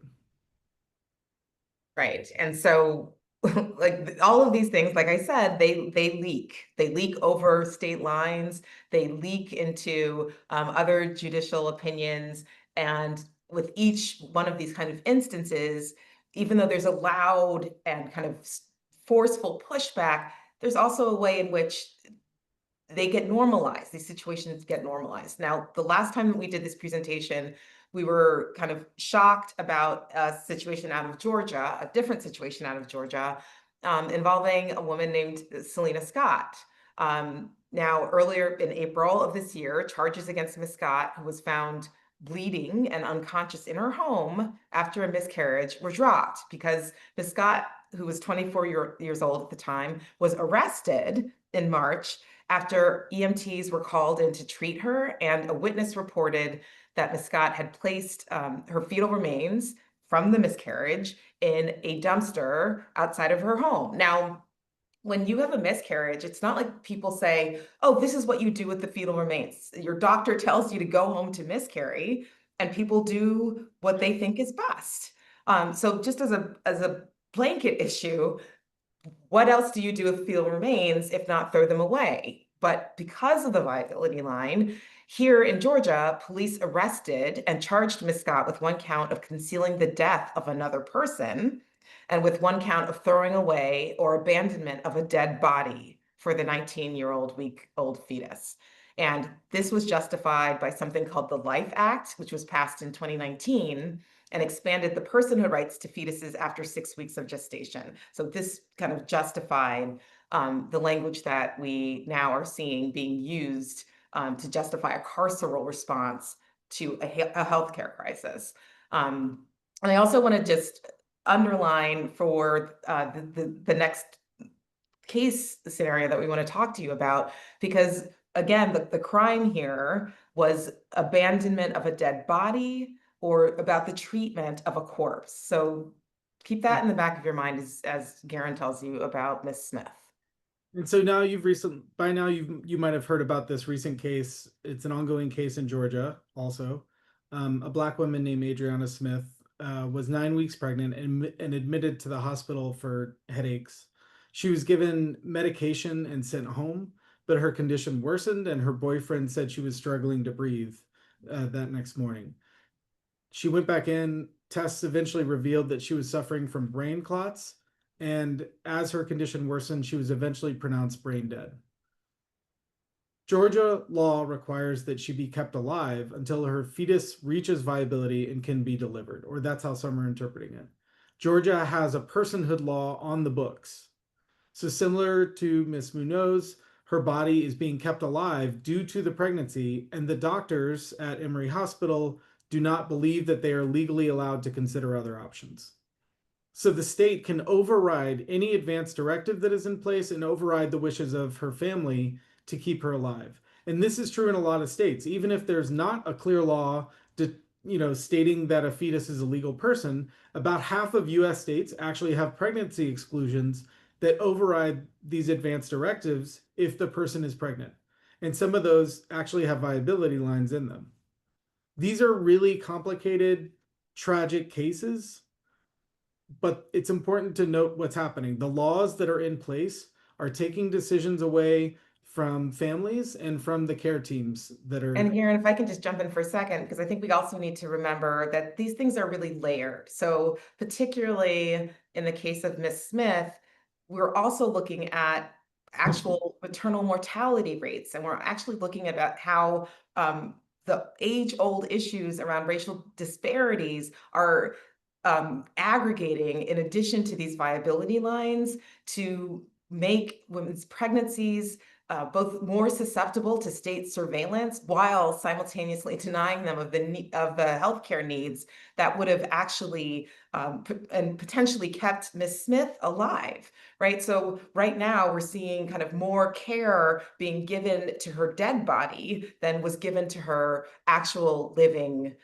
Right. And so like all of these things, like I said, they leak over state lines, they leak into other judicial opinions. And with each one of these kind of instances, even though there's a loud and kind of forceful pushback, there's also a way in which they get normalized. These situations get normalized. Now, the last time that we did this presentation, we were kind of shocked about a situation out of Georgia, a different situation out of Georgia, involving a woman named Selena Scott. Now, earlier in April of this year, charges against Ms. Scott, who was found bleeding and unconscious in her home after a miscarriage, were dropped because Ms. Scott, who was 24 years old at the time, was arrested in March after EMTs were called in to treat her, and a witness reported that Ms. Scott had placed her fetal remains from the miscarriage in a dumpster outside of her home. Now, when you have a miscarriage, it's not like people say, oh, this is what you do with the fetal remains. Your doctor tells you to go home to miscarry, and people do what they think is best. So just as a blanket issue, what else do you do if fetal remains if not throw them away? But because of the viability line, here in Georgia, police arrested and charged Miss Scott with one count of concealing the death of another person and with one count of throwing away or abandonment of a dead body for the 19-year-old week-old fetus. And this was justified by something called the Life Act, which was passed in 2019 and expanded the personhood rights to fetuses after 6 weeks of gestation. So this kind of justified the language that we now are seeing being used to justify a carceral response to a healthcare crisis. And I also want to just underline for the next case scenario that we want to talk to you about, because again, the crime here was abandonment of a dead body or about the treatment of a corpse. So keep that in the back of your mind as Garen tells you about Miss Smith. And so now by now you might have heard about this recent case. It's an ongoing case in Georgia also. A Black woman named Adriana Smith was 9 weeks pregnant and admitted to the hospital for headaches. She was given medication and sent home, but her condition worsened and her boyfriend said she was struggling to breathe that next morning. She went back in. Tests eventually revealed that she was suffering from brain clots, and as her condition worsened, she was eventually pronounced brain dead. Georgia law requires that she be kept alive until her fetus reaches viability and can be delivered, or that's how some are interpreting it. Georgia has a personhood law on the books. So similar to Miss Munoz, her body is being kept alive due to the pregnancy, and the doctors at Emory Hospital do not believe that they are legally allowed to consider other options. So the state can override any advance directive that is in place and override the wishes of her family to keep her alive. And this is true in a lot of states. Even if there's not a clear law stating that a fetus is a legal person, about half of US states actually have pregnancy exclusions that override these advance directives if the person is pregnant. And some of those actually have viability lines in them. These are really complicated, tragic cases, but it's important to note what's happening. The laws that are in place are taking decisions away from families and from the care teams that are. And Karen, if I can just jump in for a second, because I think we also need to remember that these things are really layered. So particularly in the case of Miss Smith, we're also looking at actual maternal mortality rates, and we're actually looking at how the age-old issues around racial disparities are aggregating in addition to these viability lines to make women's pregnancies both more susceptible to state surveillance while simultaneously denying them of the healthcare needs that would have actually and potentially kept Miss Smith alive, right? So right now we're seeing kind of more care being given to her dead body than was given to her actual living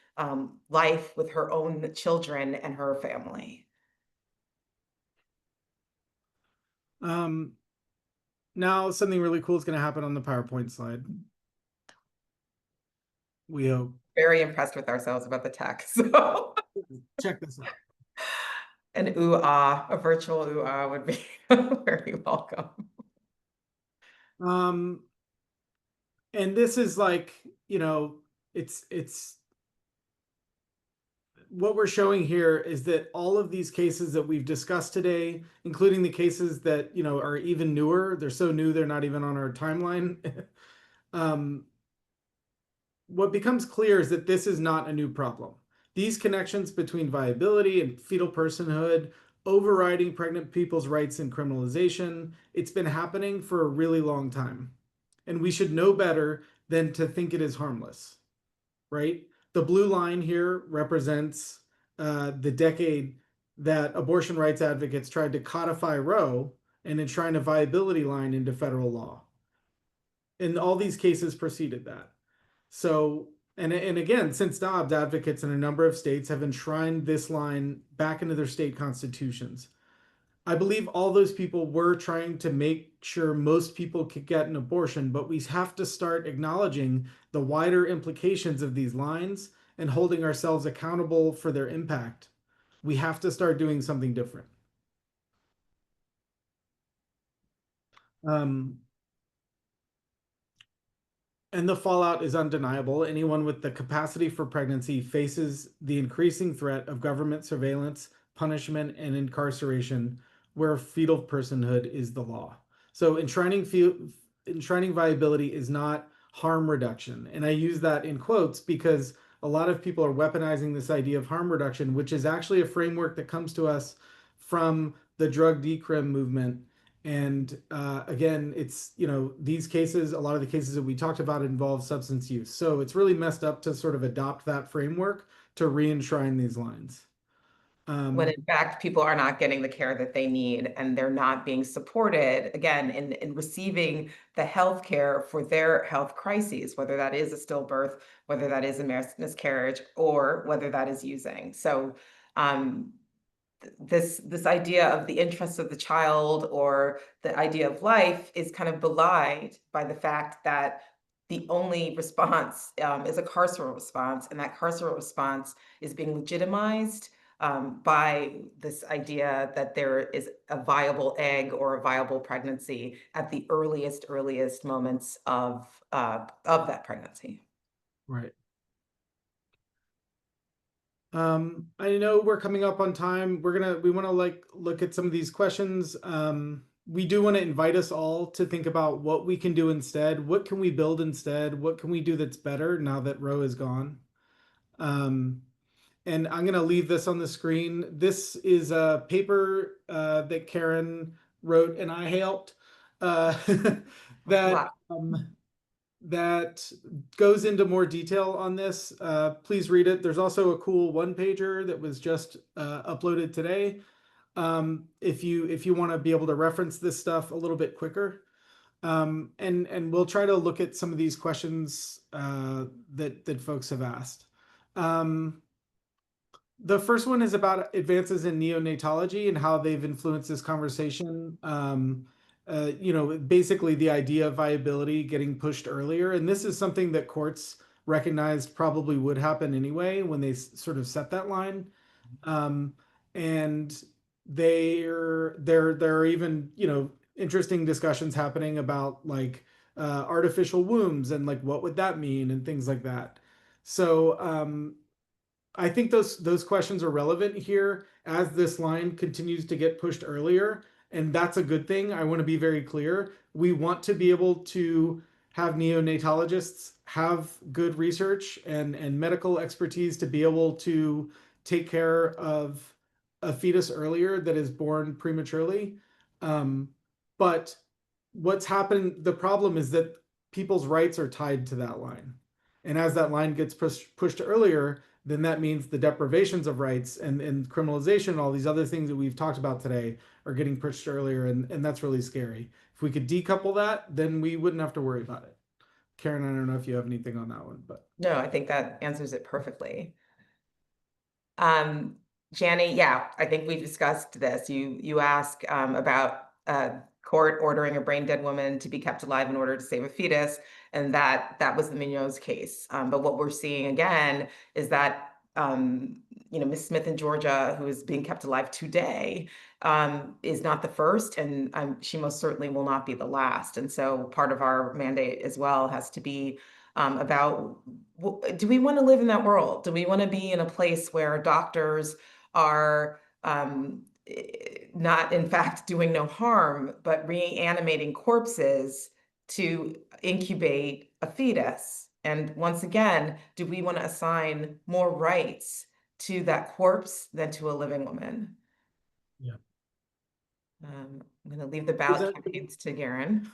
life with her own children and her family. Now something really cool is going to happen on the PowerPoint slide. We hope. Very impressed with ourselves about the tech. So Check this out. an a virtual would be very welcome. And this is like, it's what we're showing here is that all of these cases that we've discussed today, including the cases that, are even newer, they're so new, they're not even on our timeline. What becomes clear is that this is not a new problem. These connections between viability and fetal personhood, overriding pregnant people's rights and criminalization, it's been happening for a really long time. And we should know better than to think it is harmless, right? The blue line here represents the decade that abortion rights advocates tried to codify Roe and enshrine a viability line into federal law. And all these cases preceded that. So, and again, since Dobbs, advocates in a number of states have enshrined this line back into their state constitutions. I believe all those people were trying to make sure most people could get an abortion, but we have to start acknowledging the wider implications of these lines and holding ourselves accountable for their impact. we have to start doing something different. Um, and the fallout is undeniable. Anyone with the capacity for pregnancy faces the increasing threat of government surveillance, punishment, and incarceration where fetal personhood is the law. So enshrining viability is not harm reduction. And I use that in quotes because a lot of people are weaponizing this idea of harm reduction, which is actually a framework that comes to us from the drug decrim movement. And again, it's, these cases, a lot of the cases that we talked about involve substance use. So it's really messed up to sort of adopt that framework to re-enshrine these lines. When in fact, people are not getting the care that they need and they're not being supported, again, in receiving the health care for their health crises, whether that is a stillbirth, whether that is a miscarriage, or whether that is using. So um, this idea of the interests of the child or the idea of life is kind of belied by the fact that the only response is a carceral response, and that carceral response is being legitimized by this idea that there is a viable egg or a viable pregnancy at the earliest moments of that pregnancy. Right. I know we're coming up on time. We want to like look at some of these questions. We do want to invite us all to think about what we can do instead. What can we build instead? What can we do that's better now that Roe is gone? And I'm going to leave this on the screen. This is a paper that Karen wrote and I helped that that goes into more detail on this. Please read it. There's also a cool one-pager that was just uploaded today. If you want to be able to reference this stuff a little bit quicker. And we'll try to look at some of these questions that folks have asked. The first one is about advances in neonatology and how they've influenced this conversation. Basically the idea of viability getting pushed earlier. And this is something that courts recognized probably would happen anyway when they sort of set that line. And there are even, interesting discussions happening about like artificial wombs and like what would that mean and things like that. So I think those questions are relevant here as this line continues to get pushed earlier, and that's a good thing. I want to be very clear. We want to be able to have neonatologists have good research and medical expertise to be able to take care of a fetus earlier that is born prematurely. But what's happened, the problem is that people's rights are tied to that line. And as that line gets pushed earlier, then that means the deprivations of rights and criminalization and all these other things that we've talked about today are getting pushed earlier, and that's really scary. If we could decouple that, then we wouldn't have to worry about it. Karen, I don't know if you have anything on that one, but No, I think that answers it perfectly. Janny, yeah, I think we've discussed this. You ask about court ordering a brain dead woman to be kept alive in order to save a fetus, and that was the Munoz case. But what we're seeing again is that Miss Smith in Georgia, who is being kept alive today, is not the first, and she most certainly will not be the last. And so part of our mandate as well has to be about, do we want to live in that world? Do we want to be in a place where doctors are not in fact doing no harm, but reanimating corpses to incubate a fetus? And once again, do we want to assign more rights to that corpse than to a living woman? yeah. I'm going to leave the ballot campaigns to Garen.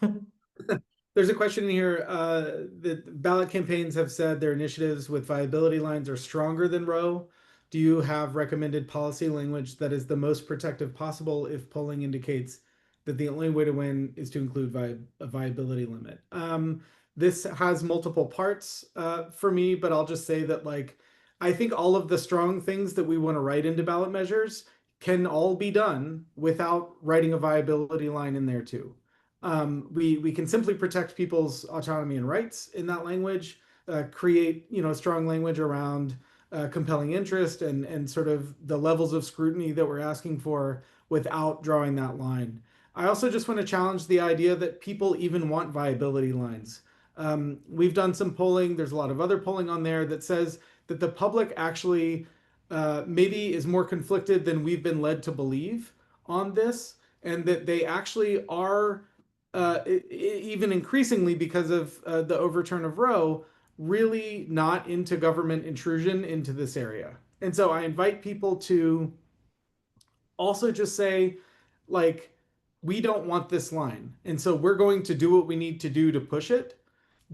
There's a question in here that ballot campaigns have said their initiatives with viability lines are stronger than Roe. Do you have recommended policy language that is the most protective possible if polling indicates that the only way to win is to include a viability limit? This has multiple parts for me, but I'll just say that like I think all of the strong things that we want to write into ballot measures can all be done without writing a viability line in there too. We can simply protect people's autonomy and rights in that language, create strong language around compelling interest and sort of the levels of scrutiny that we're asking for without drawing that line. I also just want to challenge the idea that people even want viability lines. We've done some polling. There's a lot of other polling on there that says that the public actually maybe is more conflicted than we've been led to believe on this, and that they actually are even increasingly because of the overturn of Roe, really not into government intrusion into this area. And so I invite people to also just say, like, we don't want this line. And so we're going to do what we need to do to push it.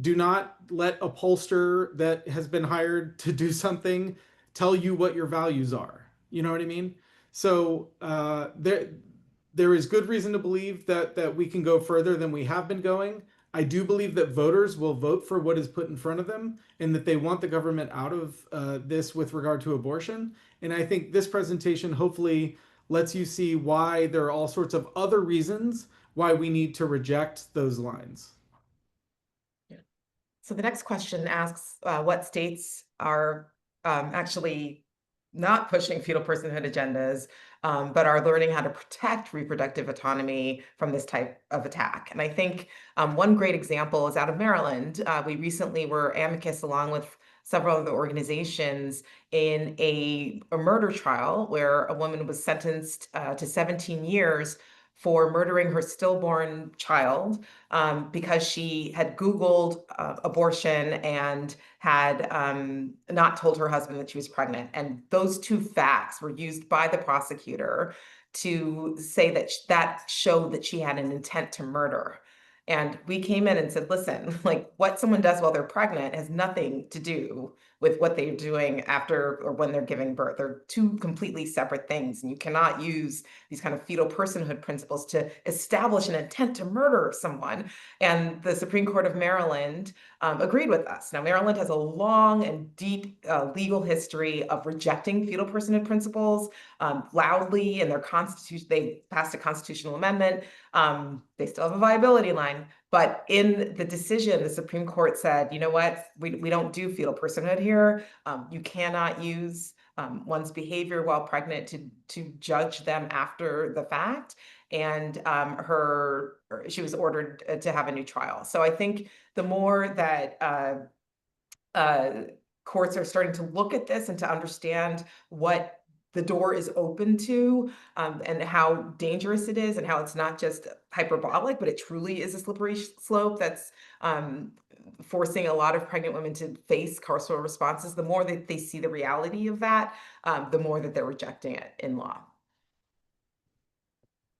Do not let a pollster that has been hired to do something tell you what your values are. You know what I mean? So there is good reason to believe that we can go further than we have been going. I do believe that voters will vote for what is put in front of them and that they want the government out of this with regard to abortion. And I think this presentation hopefully lets you see why there are all sorts of other reasons why we need to reject those lines. So the next question asks what states are actually not pushing fetal personhood agendas, but are learning how to protect reproductive autonomy from this type of attack. And I think one great example is out of Maryland. We recently were amicus along with several other organizations in a murder trial where a woman was sentenced to 17 years for murdering her stillborn child because she had Googled abortion and had not told her husband that she was pregnant. And those two facts were used by the prosecutor to say that that showed that she had an intent to murder. And we came in and said, listen, like what someone does while they're pregnant has nothing to do with what they're doing after or when they're giving birth. They're two completely separate things. And you cannot use these kind of fetal personhood principles to establish an intent to murder someone. And the Supreme Court of Maryland agreed with us. Now, Maryland has a long and deep legal history of rejecting fetal personhood principles loudly in their constitution. They passed a constitutional amendment. They still have a viability line. But in the decision, the Supreme Court said, you know what, we don't do fetal personhood here. You cannot use one's behavior while pregnant to judge them after the fact. And she was ordered to have a new trial. So I think the more that courts are starting to look at this and to understand what the door is open to and how dangerous it is and how it's not just hyperbolic, but it truly is a slippery slope that's forcing a lot of pregnant women to face carceral responses. The more that they see the reality of that, the more that they're rejecting it in law.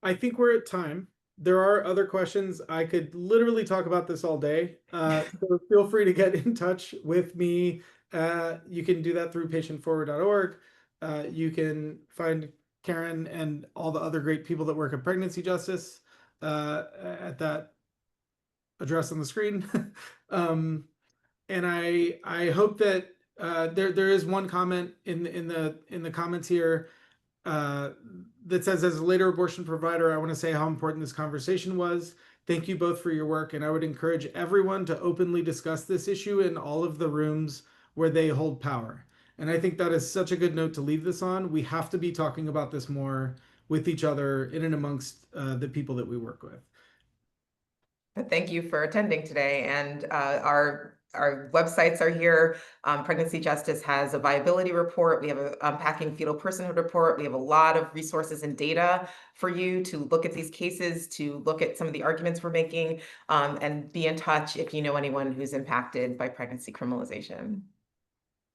I think we're at time. There are other questions. I could literally talk about this all day. So feel free to get in touch with me. You can do that through patientforward.org. You can find Karen and all the other great people that work at Pregnancy Justice at that address on the screen. And I hope that there is one comment in the comments here that says, as a later abortion provider, I want to say how important this conversation was. Thank you both for your work, and I would encourage everyone to openly discuss this issue in all of the rooms where they hold power. And I think that is such a good note to leave this on. We have to be talking about this more with each other in and amongst the people that we work with. Thank you for attending today. And our websites are here. Pregnancy Justice has a viability report. We have a unpacking fetal personhood report. We have a lot of resources and data for you to look at these cases, to look at some of the arguments we're making, and be in touch if you know anyone who's impacted by pregnancy criminalization.